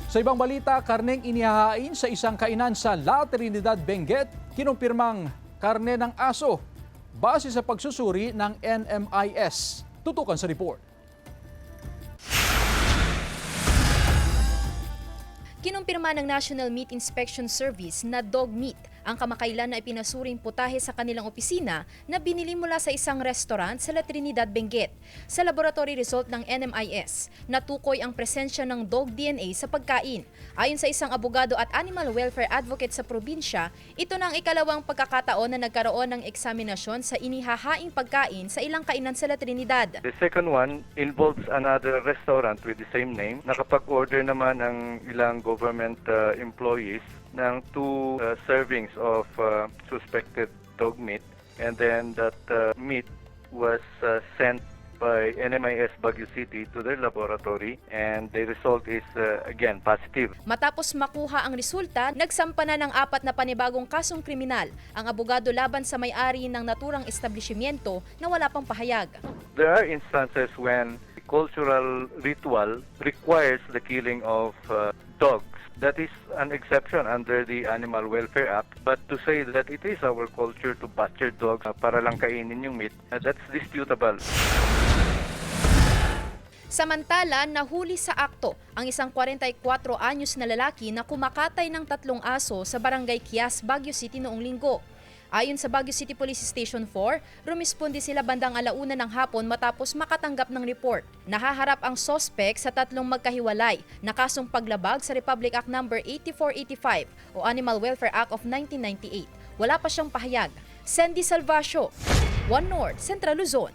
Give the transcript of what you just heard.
Sa ibang balita, karneng inihahain sa isang kainan sa La Trinidad, Benguet, kinumpirmang karne ng aso base sa pagsusuri ng NMIS. Tutukan sa report. Kinumpirma ng National Meat Inspection Service na dog meat ang kamakailan na ipinasuring putahe sa kanilang opisina na binili mula sa isang restaurant sa La Trinidad, Benguet. Sa laboratory result ng NMIS, natukoy ang presensya ng dog DNA sa pagkain. Ayon sa isang abogado at animal welfare advocate sa probinsya, ito na ang ikalawang pagkakataon na nagkaroon ng eksaminasyon sa inihahaing pagkain sa ilang kainan sa La Trinidad. The second one involves another restaurant with the same name. Nakapag-order naman ang ilang government employees ng 2 servings of suspected dog meat, and then that meat was sent by NMIS Baguio City to their laboratory, and the result is again positive. Matapos makuha ang resulta, nagsampa na ng 4 na panibagong kasong kriminal ang abogado laban sa may-ari ng naturang establishmento na wala pang pahayag. There are instances when cultural ritual requires the killing of dogs. That is an exception under the Animal Welfare Act. But to say that it is our culture to butcher dogs para lang kainin yung meat, that's disputable. Samantala, nahuli sa akto ang isang 44 anyos na lalaki na kumakatay ng 3 aso sa Barangay Kias, Baguio City noong linggo. Ayon sa Baguio City Police Station 4, rumisponde sila bandang 1:00 ng hapon matapos makatanggap ng report. Nahaharap ang sospek sa 3 magkahiwalay na kasong paglabag sa Republic Act No. 8485 o Animal Welfare Act of 1998. Wala pa siyang pahayag. Sandy Salvacio, One North, Central Luzon.